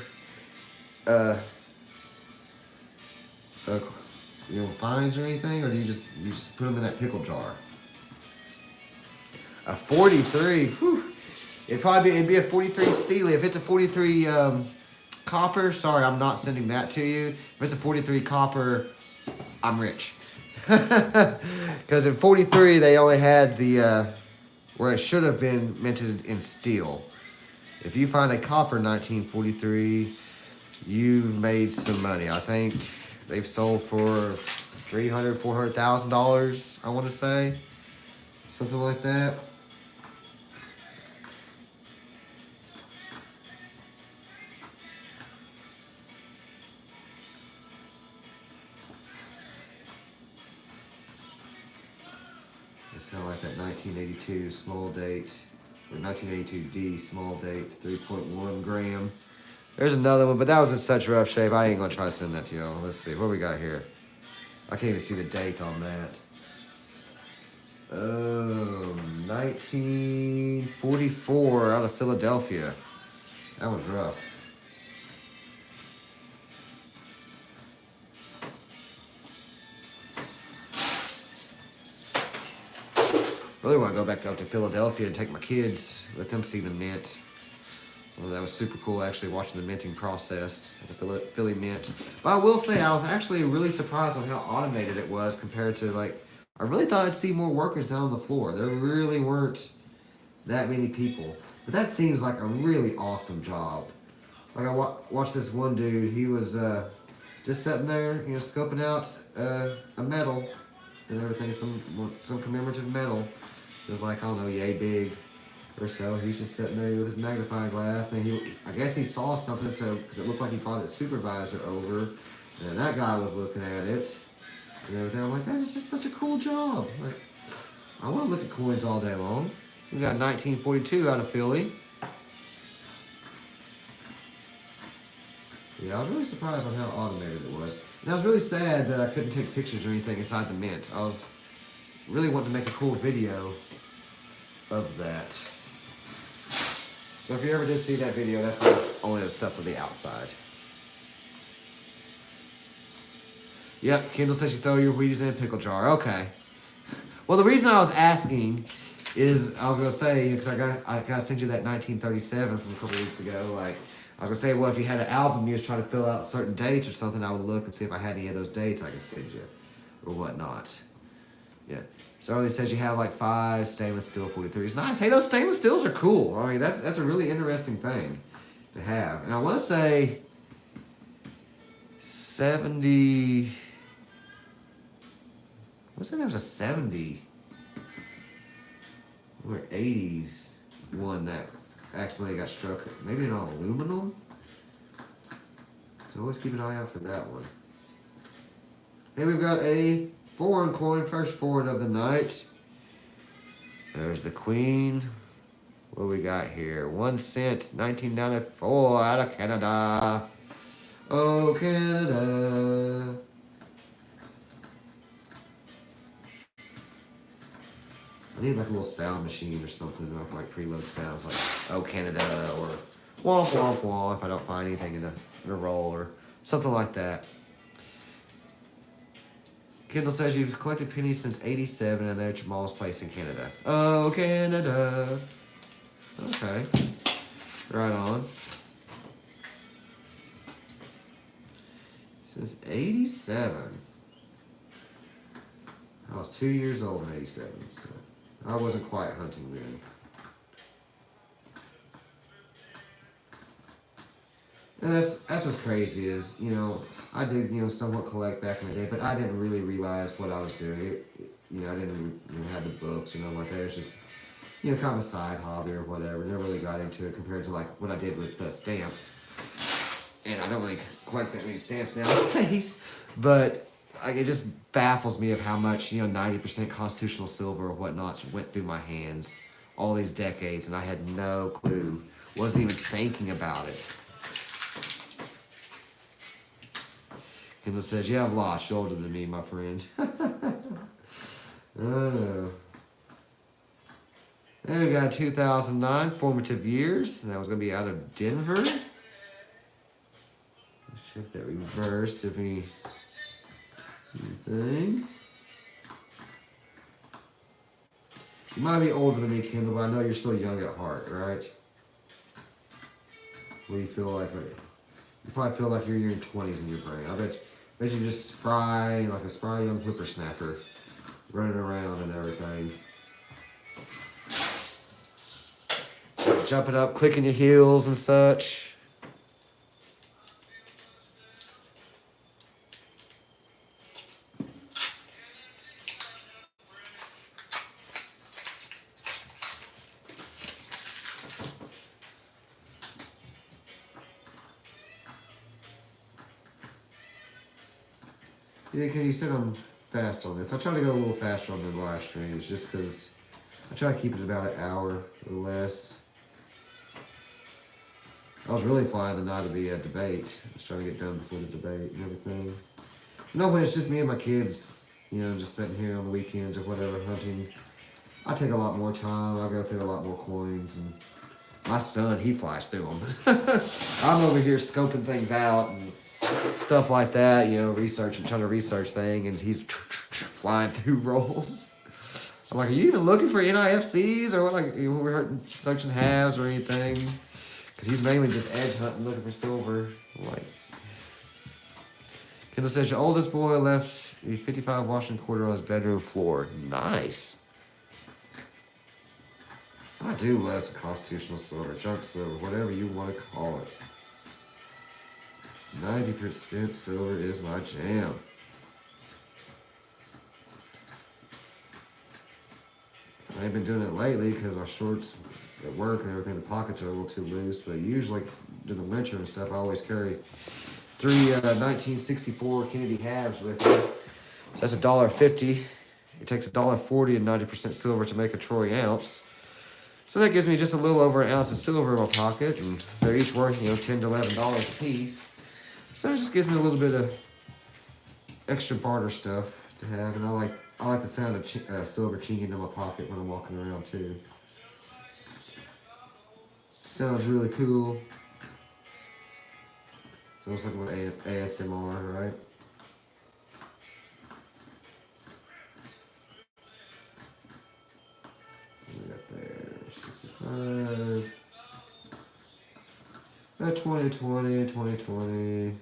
finds or anything, or do you just put them in that pickle jar? A 43. Whew. It'd be a 43 Steely. If it's a 43 copper, sorry, I'm not sending that to you. If it's a 43 copper, I'm rich. Because in 43 they only had the where it should have been minted in steel. If you find a copper 1943, you've made some money. I think they've sold for $300,000, $400,000. I want to say something like that. Kind of like that 1982 small date, or 1982D small date, 3.1 gram. There's another one, but that was in such rough shape. I ain't gonna try to send that to y'all. Let's see what we got here. I can't even see the date on that. 1944 out of Philadelphia. That was rough. I really want to go back up to Philadelphia and take my kids, let them see the mint. Well, that was super cool, actually, watching the minting process at the Philly Mint. But I will say, I was actually really surprised on how automated it was compared to, like, I really thought I'd see more workers down on the floor. There really weren't that many people. But that seems like a really awesome job. Like, I watched this one dude, he was just sitting there, scoping out a medal and everything, some commemorative medal. It was like, I don't know, yay big or so. He's just sitting there with his magnifying glass, and I guess he saw something, because it looked like he brought his supervisor over, and then that guy was looking at it and everything. I'm like, that is just such a cool job. Like, I want to look at coins all day long. We got 1942 out of Philly. Yeah, I was really surprised on how automated it was. And I was really sad that I couldn't take pictures or anything inside the mint. I was really wanting to make a cool video of that. So if you ever did see that video, that's why it's only the stuff on the outside. Yep, Kendall says you throw your Wheaties in a pickle jar. Okay. Well, the reason I was asking is I was going to say, because I got to send you that 1937 from a couple weeks ago. Like, I was going to say, well, if you had an album you was trying to fill out certain dates or something, I would look and see if I had any of those dates I could send you or whatnot. Yeah. So it says you have like 5 stainless steel 43s. Nice. Hey, those stainless steels are cool. I mean, that's a really interesting thing to have. And I want to say 70. Let's say there was a 70 or 80s one that accidentally got struck. Maybe an aluminum. So always keep an eye out for that one. Hey, we've got a foreign coin, first foreign of the night. There's the Queen. What do we got here? 1 cent, 1994 out of Canada. Oh, Canada. I need like a little sound machine or something to like preload sounds like "Oh Canada" or "Womp Womp Womp" if I don't find anything in a roll or something like that. Kendall says you've collected pennies since '87 and they're at your mom's place in Canada. Oh Canada. Okay. Right on. Since '87. I was 2 years old in '87, so I wasn't quite hunting then. And that's what's crazy is, you know, I did, you know, somewhat collect back in the day, but I didn't really realize what I was doing. You know, I didn't have the books, you know, like that. It was just, you know, kind of a side hobby or whatever. Never really got into it compared to like what I did with stamps. And I don't really collect that many stamps nowadays, but like, it just baffles me of how much, you know, 90% constitutional silver or whatnot went through my hands all these decades, and I had no clue. Wasn't even thinking about it. Kendall says, "Yeah, I've lost. You're older than me, my friend." Oh. Then we got 2009 formative years, and that was going to be out of Denver. Let's check that reverse if anything. You might be older than me, Kendall, but I know you're still young at heart, right? What do you feel like? You probably feel like you're in your 20s in your brain. I bet you just spry, like a spry young whippersnapper, running around and everything. Jumping up, clicking your heels and such. Yeah, can you sit on fast on this? I try to go a little faster on the live streams just because I try to keep it about an hour or less. I was really flying the night of the debate. I was trying to get done before the debate and everything. Normally it's just me and my kids, you know, just sitting here on the weekends or whatever, hunting. I take a lot more time. I go through a lot more coins, and my son, he flies through them. I'm over here scoping things out and stuff like that, you know, trying to research things, and he's flying through rolls. I'm like, "Are you even looking for NIFCs or what? Like, you know, we're hurting section halves or anything?" Because he's mainly just edge hunting, looking for silver. I'm like, Kendall says your oldest boy left a 55 Washington quarter on his bedroom floor. Nice. I do love some constitutional silver, junk silver, whatever you want to call it. 90% silver is my jam. I ain't been doing it lately because my shorts at work and everything, the pockets are a little too loose, but usually in the winter and stuff, I always carry 3 1964 Kennedy halves with me. So that's $1.50. It takes $1.40 and 90% silver to make a troy ounce. So that gives me just a little over an ounce of silver in my pocket, and they're each worth, you know, $10 to $11 a piece. So it just gives me a little bit of extra barter stuff to have, and I like the sound of silver chinking in my pocket when I'm walking around too. Sounds really cool. It's almost like a little ASMR, right? What we got there? 65. 2020, 2020.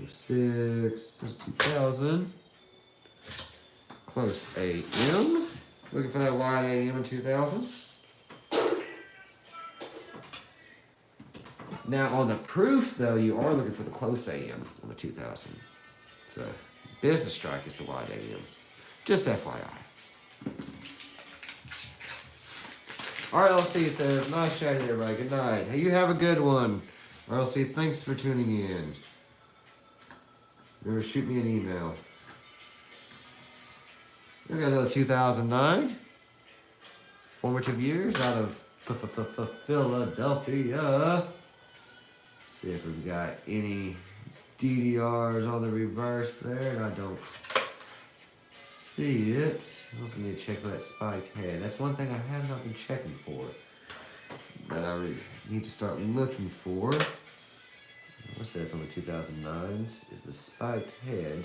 06. That's 2000. Close AM. Looking for that wide AM in 2000. Now on the proof though, you are looking for the close AM on the 2000. So business strike is the wide AM. Just FYI. RLC says, "Nice chatting everybody. Good night. Hey, you have a good one." RLC, thanks for tuning in. Remember, shoot me an email. We got another 2009. Formative years out of Philadelphia. See if we've got any DDRs on the reverse there, and I don't see it. I also need to check for that spiked head. That's one thing I have not been checking for, that I need to start looking for. What's this on the 2009s? Is the spiked head.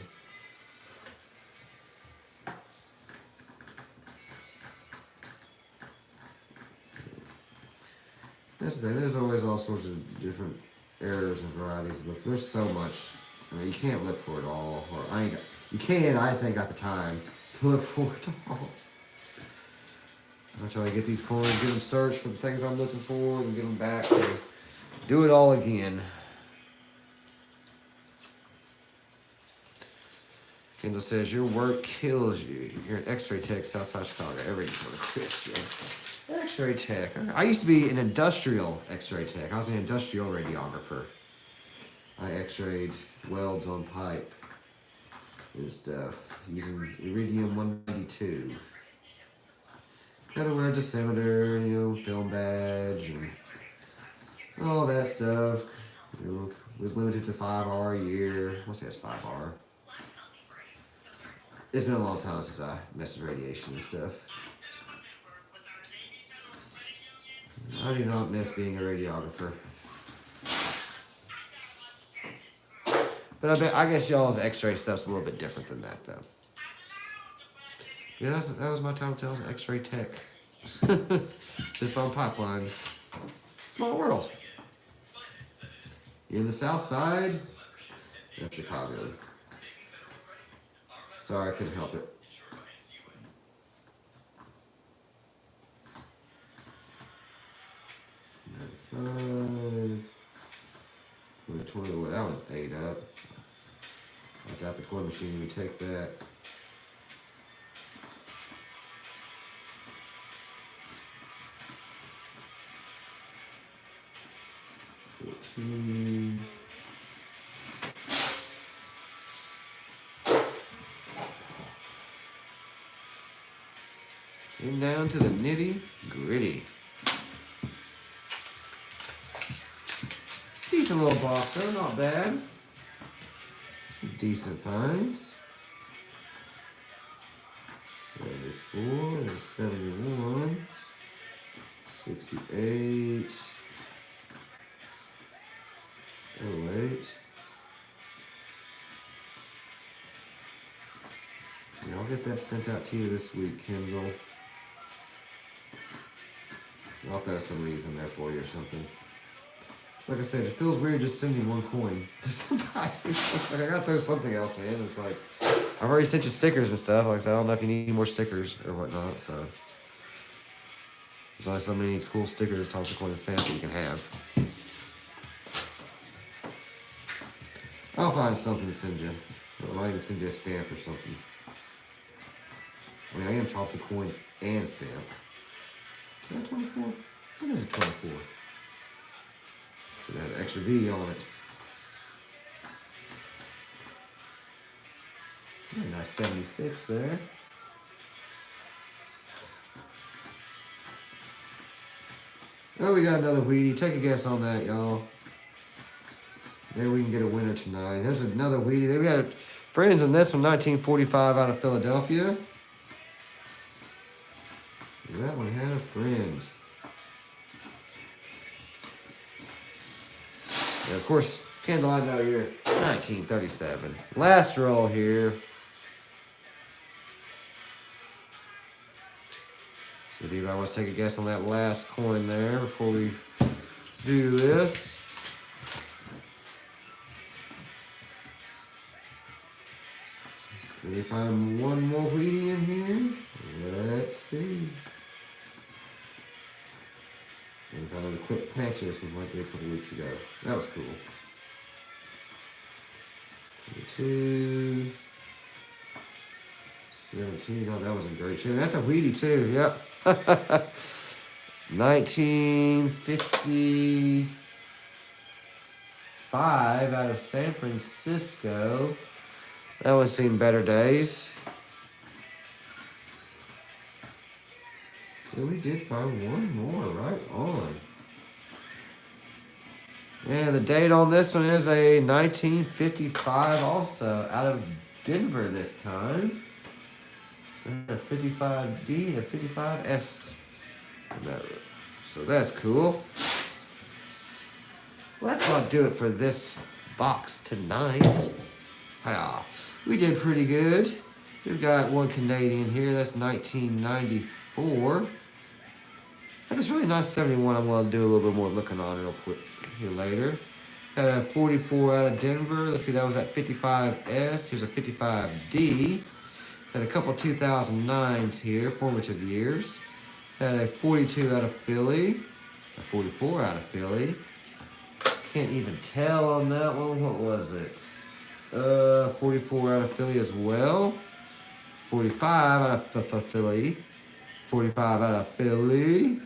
That's the thing. There's always all sorts of different errors and varieties, but there's so much. I mean, you can't look for it all. Or you can. I just ain't got the time to look for it all. I try to get these coins, get them searched for the things I'm looking for, and get them back. And do it all again. Kendall says, your work kills you. You're an X-ray tech, Southside Chicago. Everybody's going to quit you. X-ray tech. I used to be an industrial X-ray tech. I was an industrial radiographer. I X-rayed welds on pipe and stuff using iridium 192. Got to wear a dosimeter, film badge, and all that stuff. Was limited to 5 hours a year. What's that? 5 hours. It's been a long time since I messed with radiation and stuff. I do not miss being a radiographer. But I guess y'all's X-ray stuff's a little bit different than that, though. Yeah, that was my title. I was an X-ray tech. Just on pipelines. Small world. You're in the South Side of Chicago. Sorry, I couldn't help it. That was 8 up. I got the coin machine. We take that. And down to the nitty gritty. Decent little box though, not bad. Some decent finds. 74, 71, 68, 08. Yeah, I'll get that sent out to you this week, Kendall. I'll throw some of these in there for you or something. Like I said, it feels weird just sending one coin to somebody. Like I gotta throw something else in. It's like, I've already sent you stickers and stuff. Like I said, I don't know if you need more stickers or whatnot. So there's only so many cool stickers, Thompson Coin and Stamp that you can have. I'll find something to send you. I might even send you a stamp or something. I mean, I am Thompson Coin and Stamp. Is that 24? What is it, 24? So it has an extra V on it. Yeah, nice 76 there. Oh, we got another Wheatie. Take a guess on that, y'all. Maybe we can get a winner tonight. There's another Wheatie. We had friends in this from 1945 out of Philadelphia. That one had a friend. And of course, Kendall, I know you're 1937. Last roll here. So if anybody wants to take a guess on that last coin there before we do this. Maybe find one more Wheatie in here. Let's see. And found another quick patch or something like that a couple weeks ago. That was cool. 22, 17. Oh, that was a great shape. That's a Wheatie too. Yep. 1955 out of San Francisco. That one's seen better days. So we did find one more, right on. And the date on this one is a 1955 also, out of Denver this time. So a 55D and a 55S. So that's cool. Well, that's gonna do it for this box tonight. Wow, we did pretty good. We've got one Canadian here. That's 1994. And this really nice 71. I'm gonna do a little bit more looking on real quick here later. Had a 44 out of Denver. Let's see, that was at 55S. Here's a 55D. Had a couple 2009s here, formative years. Had a 42 out of Philly. A 44 out of Philly. Can't even tell on that one. What was it? 44 out of Philly as well. 45 out of Philly. 45 out of Philly.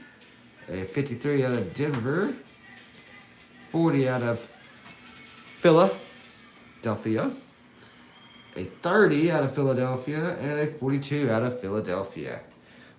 A 53 out of Denver. 40 out of Philadelphia. A 30 out of Philadelphia. And a 42 out of Philadelphia.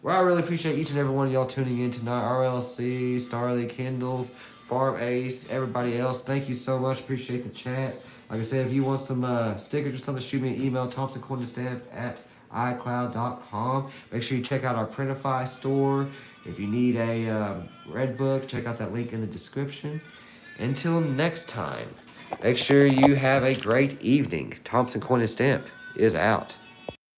Well, I really appreciate each and every one of y'all tuning in tonight. RLC, Starly, Kendall, Farm Ace, everybody else. Thank you so much. Appreciate the chats. Like I said, if you want some stickers or something, shoot me an email, thompsoncoinandstamp at iCloud.com. Make sure you check out our Printify store. If you need a Redbook, check out that link in the description. Until next time, make sure you have a great evening. Thompson Coin and Stamp is out.